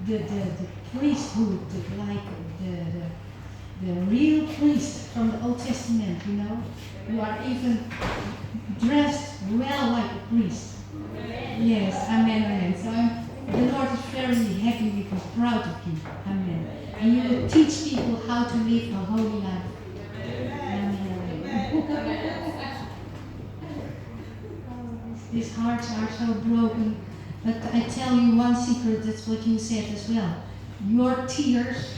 the priesthood, like the real priest from the Old Testament, you know. You are even dressed well like a priest. Yes, amen, amen. So the Lord is very happy with you, proud of you. Amen. And you will teach people how to live a holy life. Amen, amen. These hearts are so broken. But I tell you one secret, that's what you said as well. Your tears,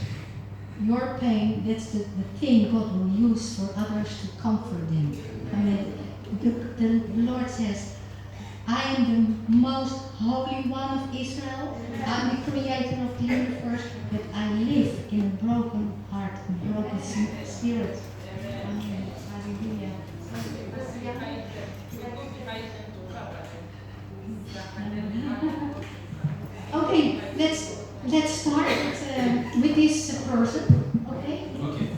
your pain, that's the thing God will use for others to comfort them. I mean, the Lord says, I am the most holy one of Israel. I'm the creator of the universe, but I live in a broken heart, a broken spirit. Amen. Hallelujah. Okay, let's start with this person. Okay. Okay.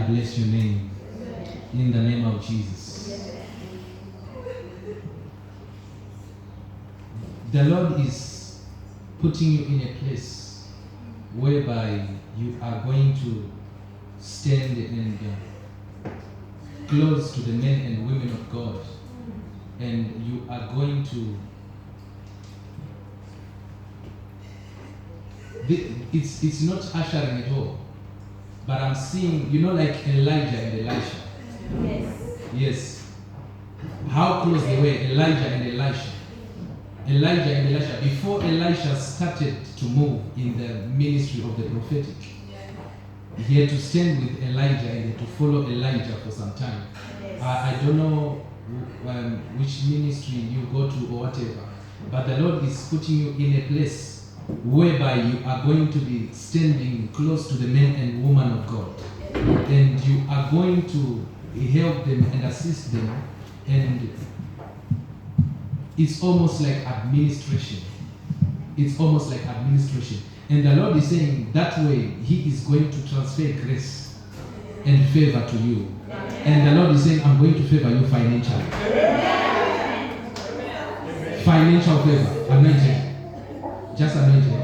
Bless your name in the name of Jesus. The Lord is putting you in a place whereby you are going to stand and close to the men and women of God, and you are going to it's not ushering at all. But I'm seeing, you know, like Elijah and Elisha. Yes. Yes. How close they were, Elijah and Elisha. Elijah and Elisha. Before Elisha started to move in the ministry of the prophetic, he had to stand with Elijah and to follow Elijah for some time. I don't know which ministry you go to or whatever, but the Lord is putting you in a place whereby you are going to be standing close to the men and women of God, and you are going to help them and assist them, and it's almost like administration. It's almost like administration. And the Lord is saying that way He is going to transfer grace and favor to you. And the Lord is saying, I'm going to favor you financially. Financial favor, anointing. Just anointing.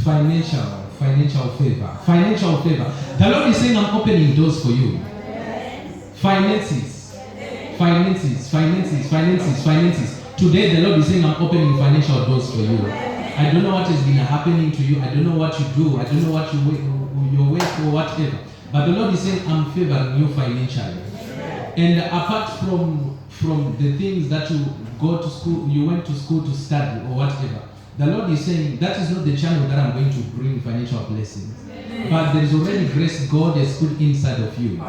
Financial favor. Financial favor. The Lord is saying, I'm opening doors for you. Finances. Today the Lord is saying, I'm opening financial doors for you. I don't know what has been happening to you. I don't know what you do. I don't know what your work or whatever. But the Lord is saying, I'm favoring you financially. And apart from the things that you go to school, you went to school to study or whatever, the Lord is saying, that is not the channel that I'm going to bring financial blessings. But there is already grace God has put inside of you.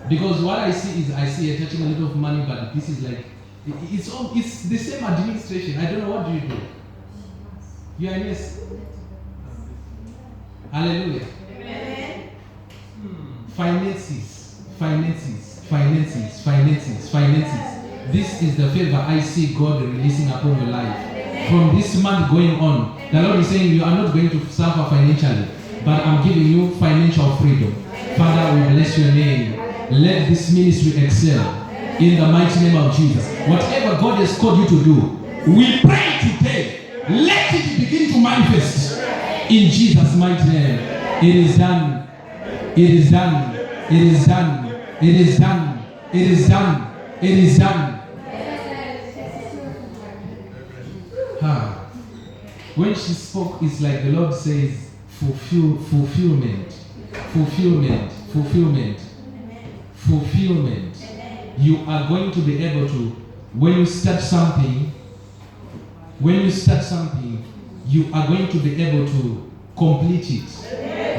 Because what I see is, I see you're touching a little of money, but this is like, it's the same administration. I don't know, what do you do? You are yes. Hallelujah. Amen. Finances. This is the favor I see God releasing upon your life. From this month going on, the Lord is saying you are not going to suffer financially, but I'm giving you financial freedom. Father, we bless your name. Let this ministry excel in the mighty name of Jesus. Whatever God has called you to do, we pray today, let it begin to manifest in Jesus' mighty name. It is done It is done. It is done. It is done. It is done. It is done. When she spoke, it's like the Lord says, fulfillment. Fulfillment. Fulfillment. Fulfillment. You are going to be able to, when you start something, you are going to be able to complete it.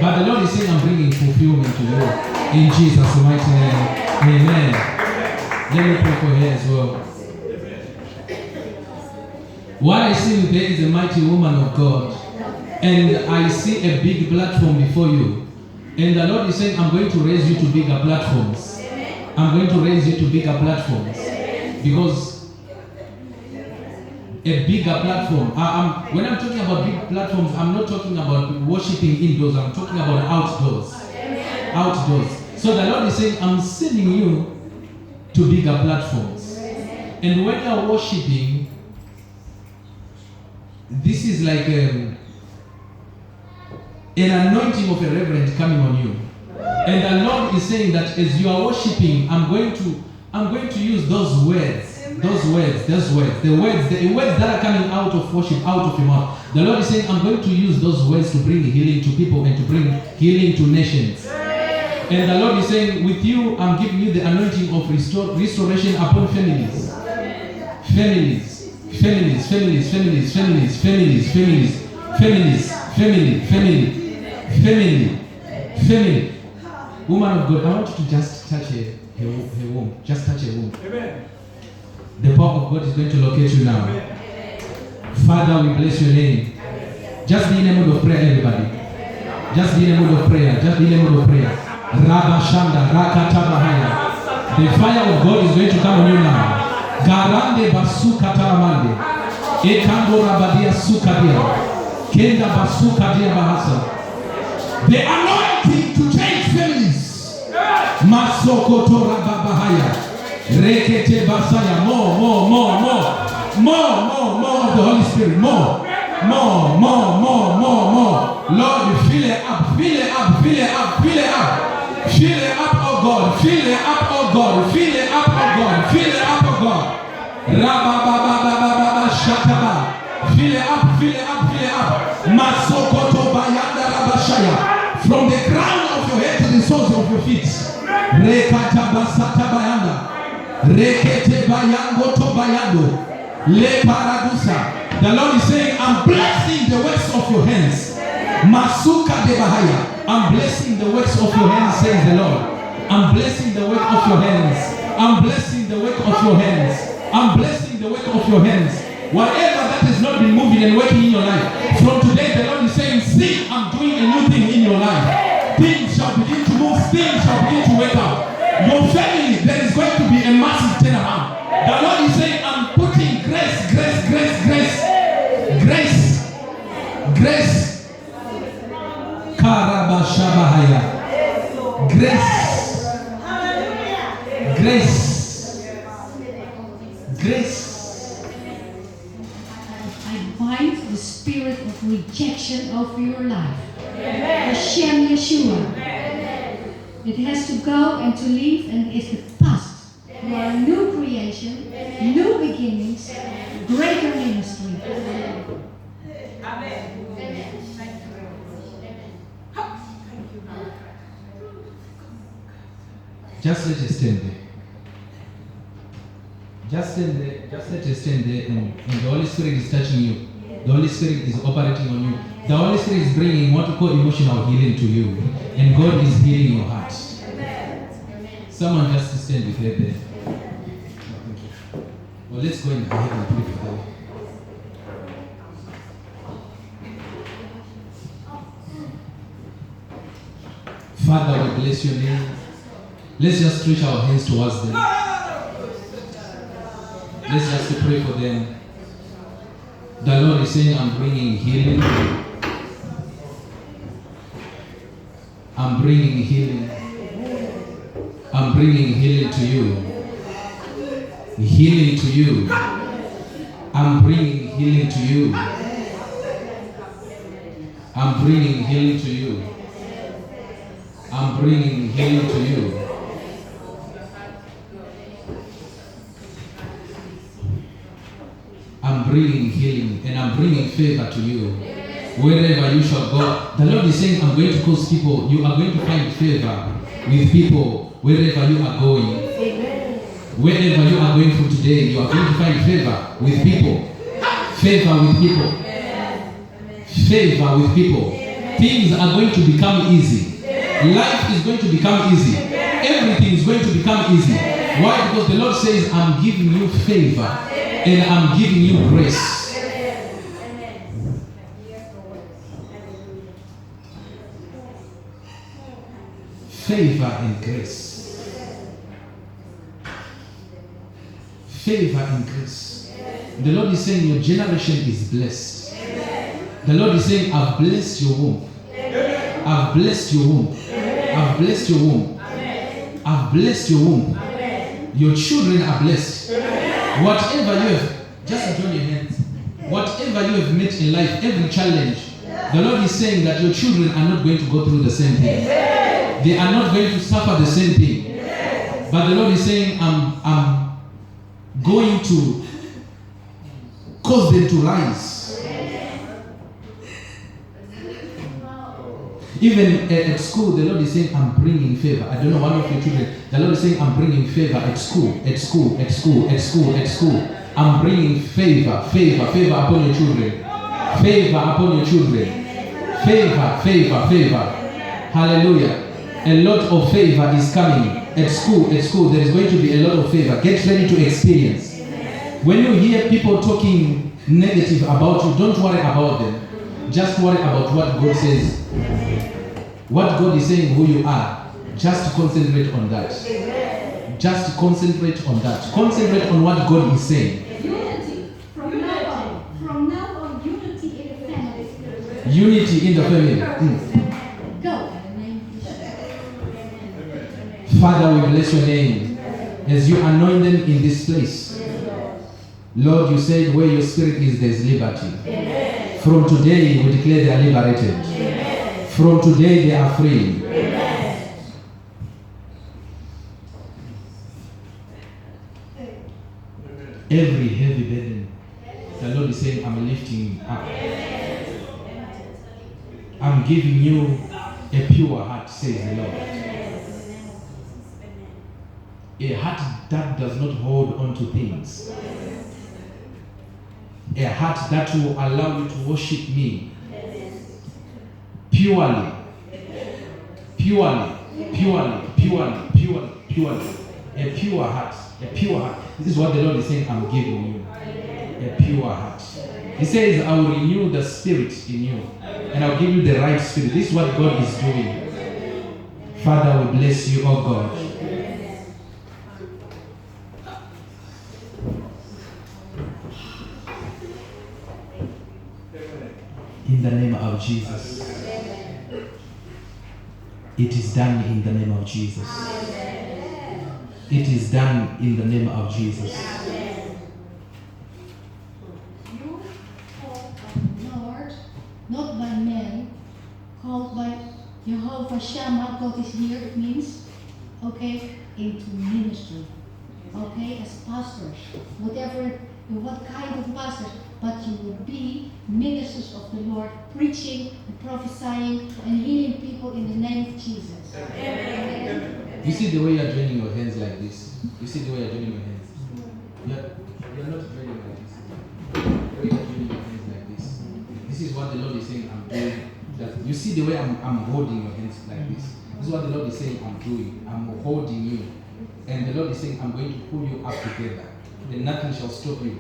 But the Lord is saying, I'm bringing fulfillment to you. In Jesus' mighty name. Amen. Let me pray for her as well. What I see with her is a mighty woman of God. And I see a big platform before you. And the Lord is saying, I'm going to raise you to bigger platforms. I'm going to raise you to bigger platforms. Because a bigger platform, when I'm talking about big platforms, I'm not talking about worshiping indoors. I'm talking about outdoors. Outdoors. So the Lord is saying, I'm sending you to bigger platforms. And when you're worshiping, this is like an anointing of a reverend coming on you. And the Lord is saying that as you are worshiping, I'm going to use those words, the words that are coming out of worship, out of your mouth. The Lord is saying, I'm going to use those words to bring healing to people and to bring healing to nations. And the Lord is saying, with you, I'm giving you the anointing of restoration upon families. Families. Families, families, families, families, families, families, families, family, family, family, family. Woman of God, I want you to just touch her womb. Just touch her womb. Amen. The power of God is going to locate you now. Amen. Father, we bless your name. Just be in a mood of prayer, everybody. Just be in a mood of prayer. Just be in a mood of prayer. Rabba Shanda, Rakatabahaya. The fire of God is going to come on you now. Garande basuka taramande. Ekando rabadia sukadia. Kenda basuka dia bahasa. The anointing to change families. Masoko tora babahaya. Rekete basaya. More of the Holy Spirit. More. Lord, fill it up. Fill it up, oh God. Fill it up, oh God. Fill it up, oh God. Fill it up, oh God. Rababababababa shataba. Fill it up. Masokoto bayanda rabashaya. From the crown of your head to the soles of your feet. Rekata basata bayanda. Rekete bayango to bayando. Le paradusa. The Lord is saying, I'm blessing the works of your hands. Masuka de bahaya. I'm blessing the works of your hands, says the Lord. I'm blessing the work of your hands. I'm blessing the work of your hands. I'm blessing the work of your hands. Whatever that has not been moving and working in your life, from today the Lord is saying, see, I'm doing a new thing in your life. Things shall begin to move. Things shall begin to wake up. Your family, there is going to be a massive turnaround. The Lord is saying, I'm putting grace. Karabashabahaya. Grace. I bind the spirit of rejection over your life. Hashem Yeshua. It has to go and to leave, and it's the past. You are a new creation, new beginnings, greater ministry. Amen. Just let it stand there. Just let it stand there, and the Holy Spirit is touching you. The Holy Spirit is operating on you. The Holy Spirit is bringing what we call emotional healing to you. And God is healing your heart. Someone just stand with her there. Well, let's go in ahead and pray for them. Father, we bless your name. Let's just stretch our hands towards them. Let's just pray for them. The Lord is saying, I'm bringing healing. I'm bringing healing. I'm bringing healing to you. Healing to you. I'm bringing healing to you. I'm bringing healing to you. I'm bringing healing to you. I'm bringing healing and I'm bringing favor to you. Wherever you shall go, the Lord is saying, I'm going to cause people, you are going to find favor with people wherever you are going. Amen. Wherever you are going from today, you are going to find favor with people. Favor with people. Favor with people. Things are going to become easy. Life is going to become easy. Everything is going to become easy. Why? Because the Lord says, I'm giving you favor and I'm giving you grace. Favor and grace. Favor and grace. The Lord is saying your generation is blessed. The Lord is saying, I've blessed your womb. I've blessed your womb. I've blessed your womb. I've blessed your womb. Your children are blessed. Whatever you have, just join your hands. Whatever you have met in life, every challenge, the Lord is saying that your children are not going to go through the same thing. They are not going to suffer the same thing. But the Lord is saying, I'm going to cause them to rise. Even at school, the Lord is saying, I'm bringing favor. I don't know, one of your children, the Lord is saying, I'm bringing favor at school, at school, at school, at school, at school. I'm bringing favor, favor, favor upon your children. Favor upon your children. Favor, favor, favor. Hallelujah. A lot of favor is coming at school. At school, there is going to be a lot of favor. Get ready to experience. When you hear people talking negative about you, don't worry about them. Just worry about what God says. What God is saying, who you are. Just concentrate on that. Just concentrate on that. Concentrate on what God is saying. Unity. From now on, unity in the family. Unity in the family. Go. Father, we bless your name as you anoint them in this place. Lord, you said where your spirit is, there is liberty. From today, we declare they are liberated. From today, they are free. Every heavy burden, the Lord is saying, I'm lifting up. I'm giving you a pure heart, says the Lord. A heart that does not hold on to things. A heart that will allow you to worship me purely, purely, purely, purely, purely, purely. A pure heart, a pure heart. This is what the Lord is saying, I'm giving you. A pure heart. He says, I will renew the spirit in you and I'll give you the right spirit. This is what God is doing. Father, we bless you, oh God. In the name of Jesus. It is done in the name of Jesus. It is done in the name of Jesus. You called by Lord, not by men, called by Jehovah Shammah. God is here, it means, okay, into ministry. Okay, as pastors, whatever, what kind of pastors, but you will be ministers of the Lord, preaching and prophesying and healing people in the name of Jesus. Amen. You see the way you're joining your hands like this? You see the way you're joining your hands? You're not joining like this. The way you're joining your hands like this. This is what the Lord is saying, I'm doing. That you see the way I'm holding your hands like this. This is what the Lord is saying, I'm doing. I'm holding you. And the Lord is saying, I'm going to pull you up together. And nothing shall stop you.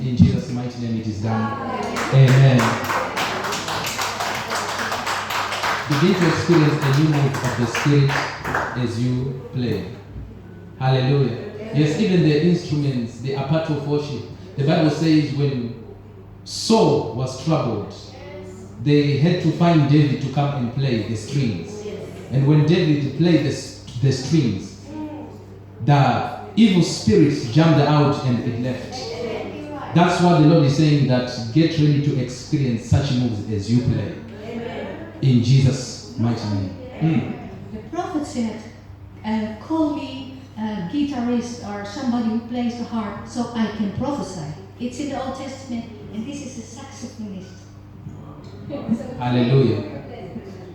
In Jesus' mighty name it is done. Amen. Begin to experience the new move of the Spirit as you play. Hallelujah. Yes, even the instruments, they are part of worship. The Bible says when Saul was troubled, they had to find David to come and play the strings. And when David played the strings, the evil spirits jumped out and it left. That's what the Lord is saying, that get ready to experience such moves as you play. In Jesus' mighty name. the prophet said, call me a guitarist or somebody who plays the harp so I can prophesy. It's in the Old Testament, and this is a saxophonist. Hallelujah.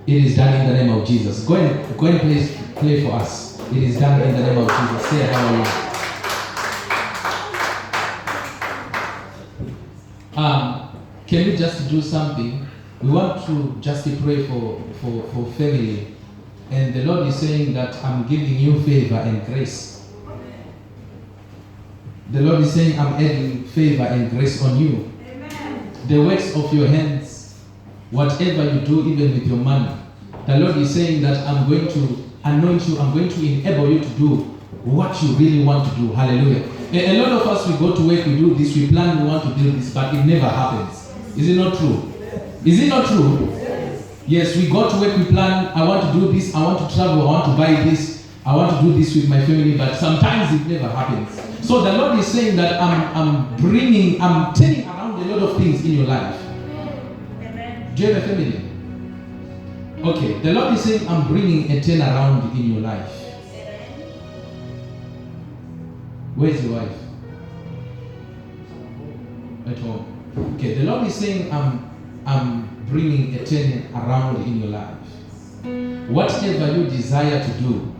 It is done in the name of Jesus. Go and play for us. It is done in the name of Jesus. Say hallelujah. Can we just do something? We want to just pray for family. And the Lord is saying that I'm giving you favor and grace. The Lord is saying I'm adding favor and grace on you. Amen. The works of your hands, whatever you do, even with your money. The Lord is saying that I'm going to anoint you, I'm going to enable you to do what you really want to do. Hallelujah. A lot of us, we go to work, we do this, we plan, we want to do this, but it never happens. Is it not true? Is it not true? Yes, we go to work, we plan, I want to do this, I want to travel, I want to buy this, I want to do this with my family, but sometimes it never happens. So the Lord is saying that I'm turning around a lot of things in your life. Amen. Do you have a family? Okay, the Lord is saying I'm bringing a turnaround in your life. Where's your wife? At home. Okay, the Lord is saying I'm bringing a turn around in your life. Whatever you desire to do,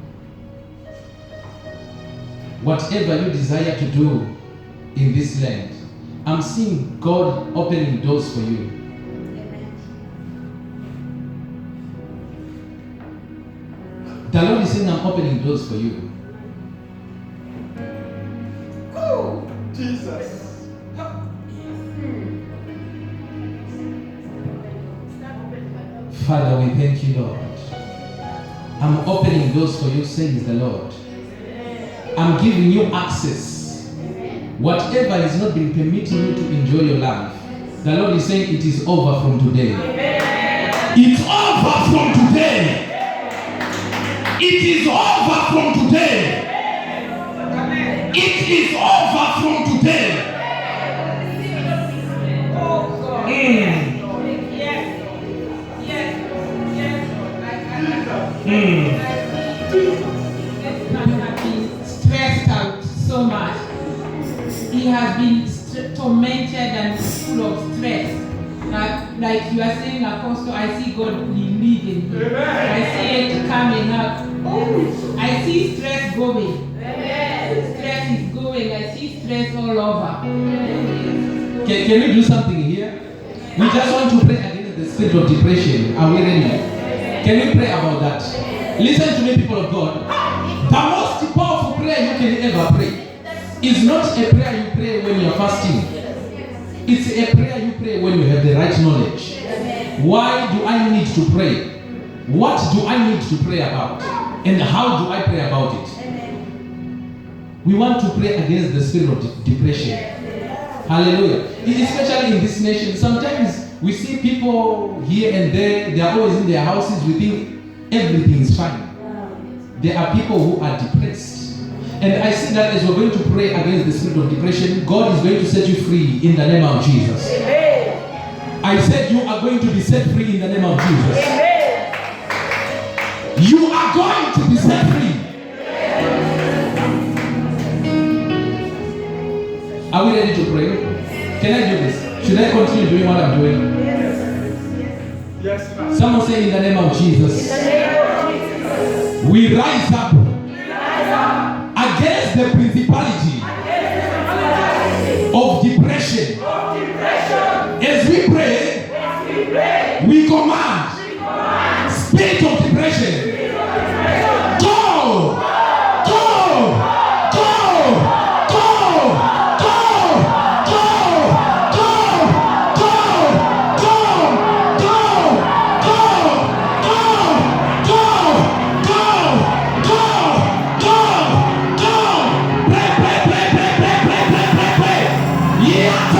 whatever you desire to do in this land, I'm seeing God opening doors for you. The Lord is saying I'm opening doors for you. Oh, Jesus. Father, we thank you, Lord. I'm opening doors for you, says the Lord. I'm giving you access. Whatever has not been permitting you to enjoy your life, the Lord is saying it is over from today. It's over from today. It is over from today. It is over from today. This man has been stressed out so much. He has been tormented and full of stress. Like you are saying, Apostle, I see God relieving him. I see it coming up. I see stress going. Stress is going. I see stress all over. Can we do something here? We just want to pray against the spirit of depression. Are we ready? Can we pray about that? Listen to me, people of God. The most powerful prayer you can ever pray is not a prayer you pray when you're fasting. It's a prayer you pray when you have the right knowledge. Why do I need to pray? What do I need to pray about? And how do I pray about it? We want to pray against the spirit of depression. Hallelujah. Especially in this nation, sometimes we see people here and there, they are always in their houses, we think everything is fine. There are people who are depressed. And I see that as we're going to pray against the spirit of depression, God is going to set you free in the name of Jesus. I said you are going to be set free in the name of Jesus. You are going to be set free. Are we ready to pray? Can I do this? Should I continue doing what I'm doing? Yes, ma'am. Someone say in the name of Jesus. We rise up against the principality of depression. As we pray, we command spirit of depression. Go! Go! Go! Go! Go! Go! Go! Go! Go! Go! Go! Go! Go! Go! Go! Go! Pray, pray, pray, pray, pray, pray, pray, pray, pray. Yeah,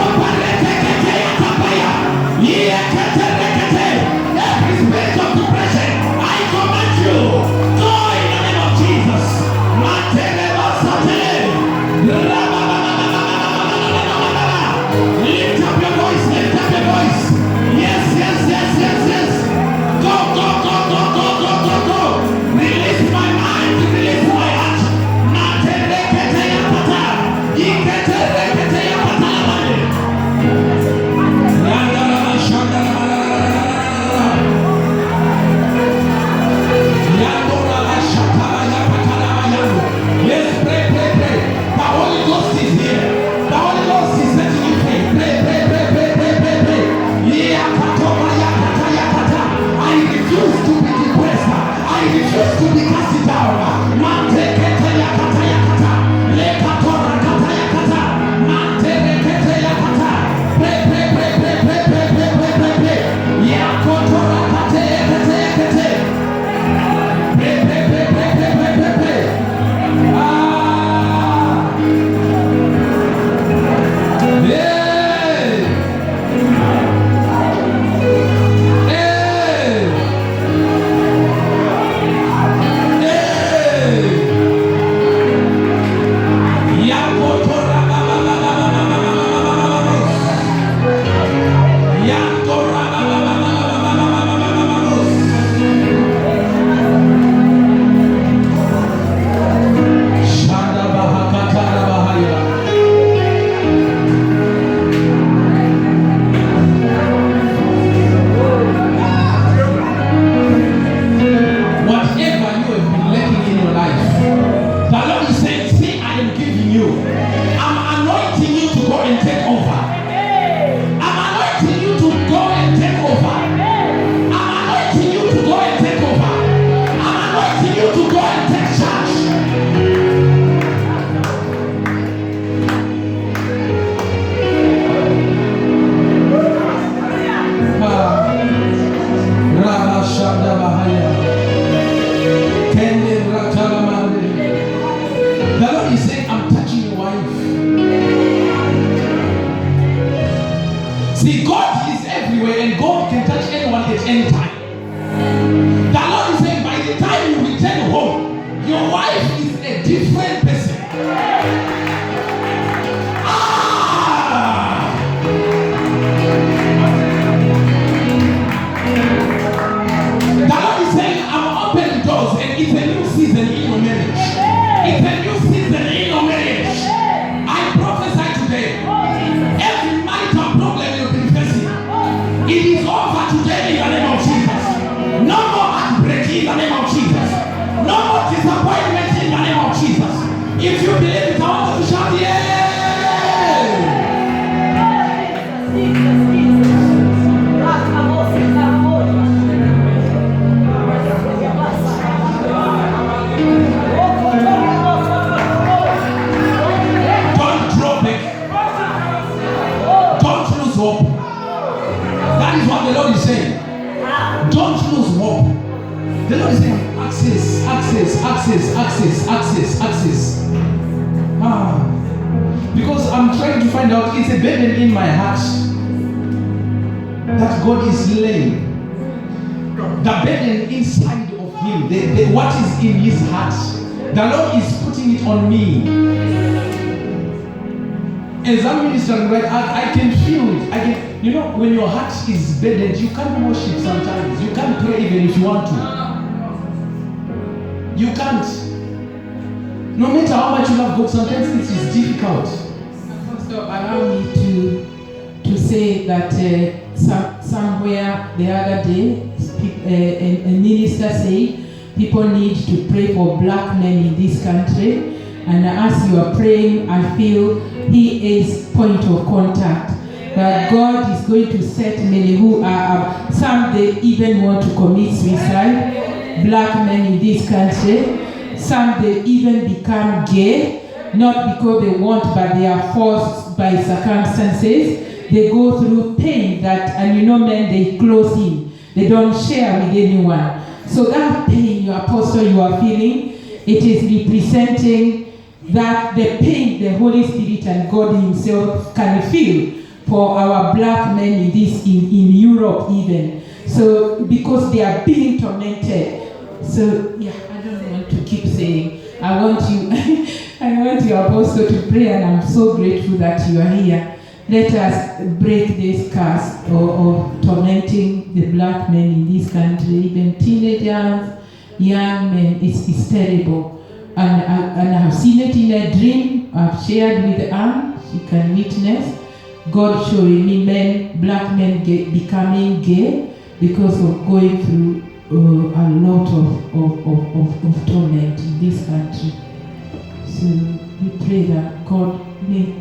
If you believe it, I want you to shout yeah. Don't drop it. Don't lose hope. That is what the Lord is saying. Don't lose hope. The Lord is saying access, access, access, access, access, access. Because I'm trying to find out, it's a burden in my heart that God is laying. The burden inside of him, what is in his heart, the Lord is putting it on me. As I'm ministering, right, I can feel it. You know, when your heart is burdened, you can't worship sometimes. You can't pray even if you want to. You can't. No matter how much you love God, sometimes it is difficult. Also, allow me to say that somewhere the other day, a minister said people need to pray for black men in this country. And as you are praying, I feel he is point of contact. That God is going to set many who are, some they even want to commit suicide, black men in this country. Some they even become gay, not because they want, but they are forced by circumstances. They go through pain that, and you know men, they close in. They don't share with anyone. So that pain, your apostle, you are feeling, it is representing that the pain the Holy Spirit and God himself can feel for our black men in Europe even. So because they are being tormented. So yeah, I don't want to keep saying. I want you apostle to pray, and I'm so grateful that you are here. Let us break this curse of tormenting the black men in this country, even teenagers, young men. It's terrible. And I have seen it in a dream. I've shared with Anne. She can witness. God showing me men, black men becoming gay because of going through a lot of torment in this country. So we pray that God,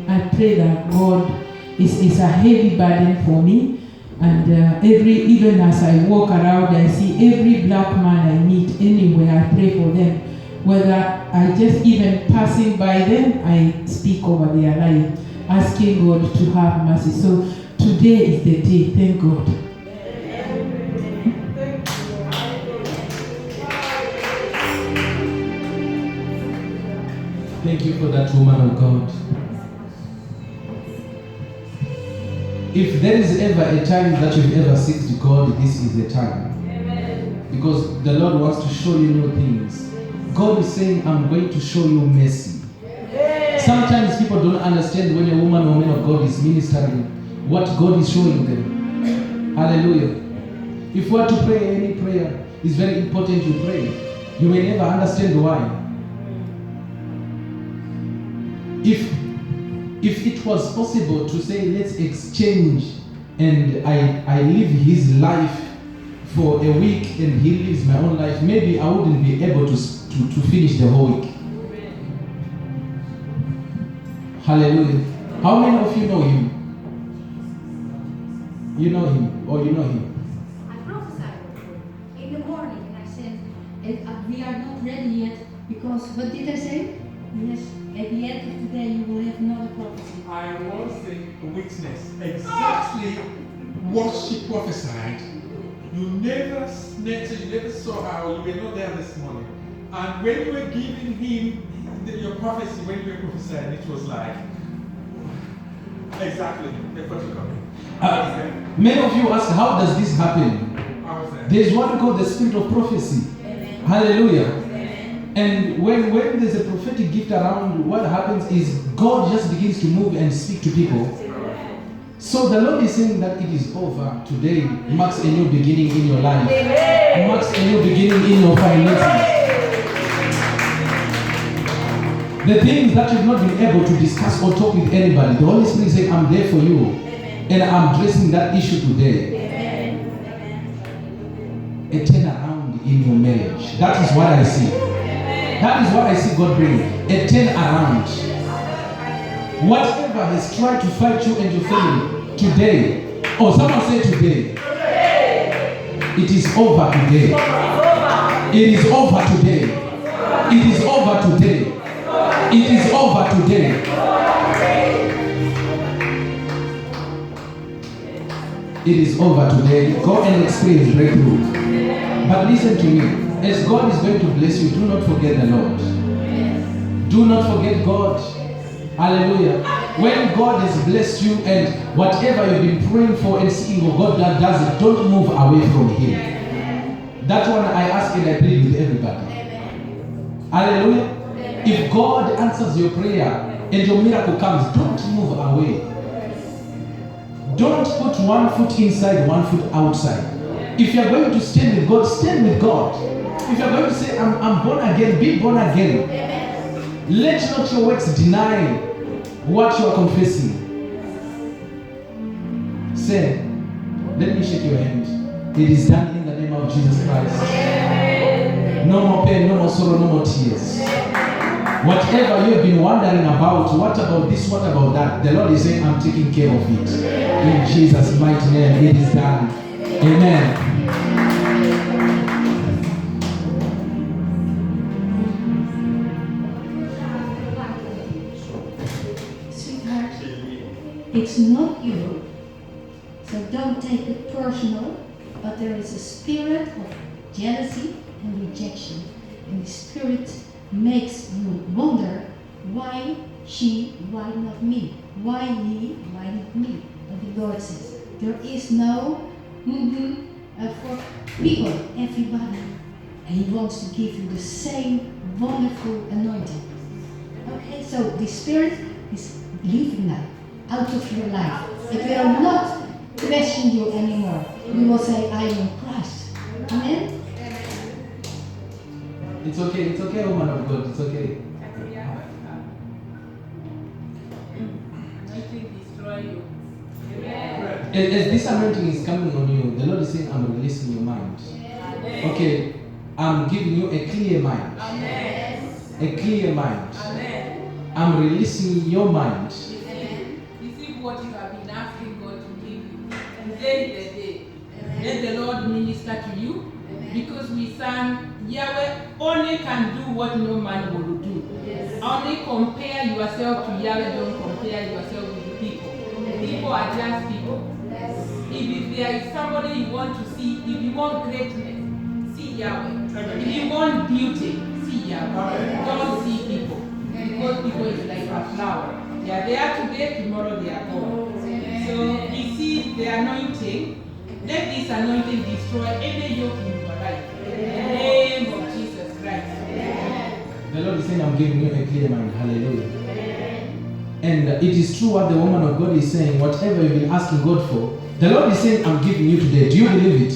I pray that God is a heavy burden for me. And even as I walk around, I see every black man I meet anywhere, I pray for them. Whether I just even passing by them, I speak over their life, asking God to have mercy. So today is the day, thank God. Thank you for that, woman of God. If there is ever a time that you've ever seeked God, this is the time. Because the Lord wants to show you new things. God is saying, I'm going to show you mercy. Sometimes people don't understand when a woman or man of God is ministering, what God is showing them. Hallelujah. If we are to pray any prayer, it's very important you pray. You may never understand why. If it was possible to say, let's exchange, and I live his life for a week and he lives my own life, maybe I wouldn't be able to finish the whole week. Hallelujah. How many of you know him? You know him, or you know him? I prophesied in the morning, and I said, we are not ready yet, because, what did I say? Yes, at the end of the day you will have another prophecy. I was a witness exactly what she prophesied. You never saw her, you were not there this morning. And when you were giving him your prophecy, when you were prophesying, it was like, exactly, the photocopy. Many of you ask, how does this happen? There is what we call the spirit of prophecy. Amen. Hallelujah. Amen. And when there's a prophetic gift around, what happens is God just begins to move and speak to people. So the Lord is saying that it is over. Today marks a new beginning in your life. It marks a new beginning in your finances. The things that you've not been able to discuss or talk with anybody, the Holy Spirit is saying, I'm there for you. Amen. And I'm addressing that issue today. Amen. A turnaround in your marriage. That is what I see. Amen. That is what I see God bring. A turn around. Whatever has tried to fight you and your family today, or someone say today, it is over today. It is over today. It is over today. It is over today. It is over today. Go and experience breakthrough. But listen to me. As God is going to bless you, do not forget the Lord. Do not forget God. Hallelujah. When God has blessed you and whatever you've been praying for and seeking of God that does it, don't move away from Him. That one I ask and I plead with everybody. Hallelujah. If God answers your prayer and your miracle comes, don't move away. Don't put one foot inside, one foot outside. If you're going to stand with God, stand with God. If you're going to say, I'm born again, be born again. Let not your works deny what you are confessing. Say, let me shake your hand. It is done in the name of Jesus Christ. No more pain, no more sorrow, no more tears. Whatever you have been wondering about, what about this, what about that, the Lord is saying, I'm taking care of it. In Jesus' mighty name, it is done. Amen. Sweetheart, it's not you, so don't take it personal, but there is a spirit of jealousy and rejection, and the spirit makes you wonder, why she, why not me? Why he, why not me? But the Lord says, there is no for people, everybody. And He wants to give you the same wonderful anointing. Okay, so the Spirit is leaving now, out of your life. It will not question you anymore. You will say, I am in Christ. Amen? It's okay, woman of God, it's okay. As this anointing is coming on you, the Lord is saying, I'm releasing your mind. Okay, I'm giving you a clear mind. A clear mind. I'm releasing your mind. Receive what you have been asking God to give you. Today is the day. Let the Lord minister to you, because we sang, Yahweh only can do what no man will do. Only compare yourself to Yahweh, don't compare yourself with the people. People are just people. If there is somebody you want to see, if you want greatness, see Yahweh. If you want beauty, see Yahweh. Don't see people. Because people is like a flower. They are there today, tomorrow they are gone. So you see the anointing. Let this anointing destroy any yoke in your life. In the name of Jesus Christ. The Lord is saying, I'm giving you a clear mind. Hallelujah. And it is true what the woman of God is saying. Whatever you've been asking God for, the Lord is saying, I'm giving you today. Do you believe it?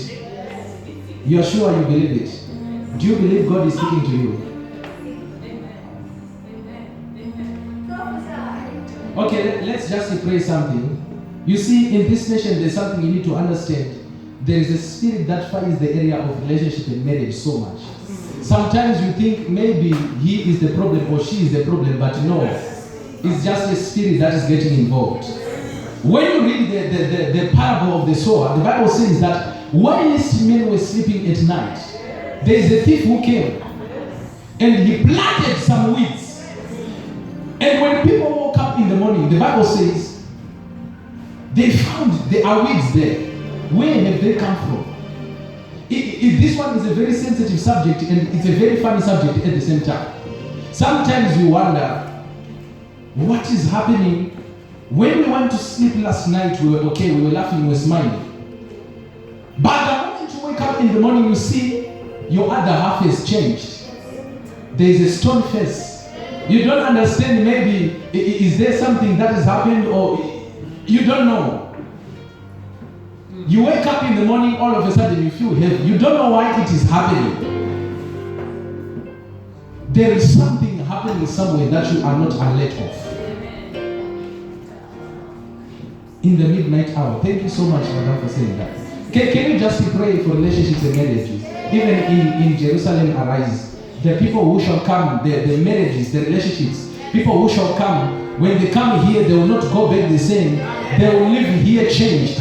You are sure you believe it? Do you believe God is speaking to you? Okay, let's just pray something. You see, in this nation, there's something you need to understand. There is a spirit that fights the area of relationship and marriage so much. Sometimes you think maybe he is the problem or she is the problem, but no. It's just a spirit that is getting involved. When you read the parable of the sower, the Bible says that whilst men were sleeping at night, there is a thief who came and he planted some weeds. And when people woke up in the morning, the Bible says they found there are weeds there. Where have they come from? This one is a very sensitive subject and it's a very funny subject at the same time. Sometimes you wonder, what is happening? When we went to sleep last night, we were okay, we were laughing, we were smiling. But the moment you wake up in the morning, you see your other half has changed. There is a stone face. You don't understand, maybe, is there something that has happened or you don't know. You wake up in the morning, all of a sudden you feel heavy. You don't know why it is happening. There is something happening somewhere that you are not alert of. In the midnight hour. Thank you so much, Madam, for saying that. Can you just pray for relationships and marriages? Even in Jerusalem Arise, The people who shall come, the marriages, the relationships, people who shall come, when they come here, they will not go back the same. They will live here changed.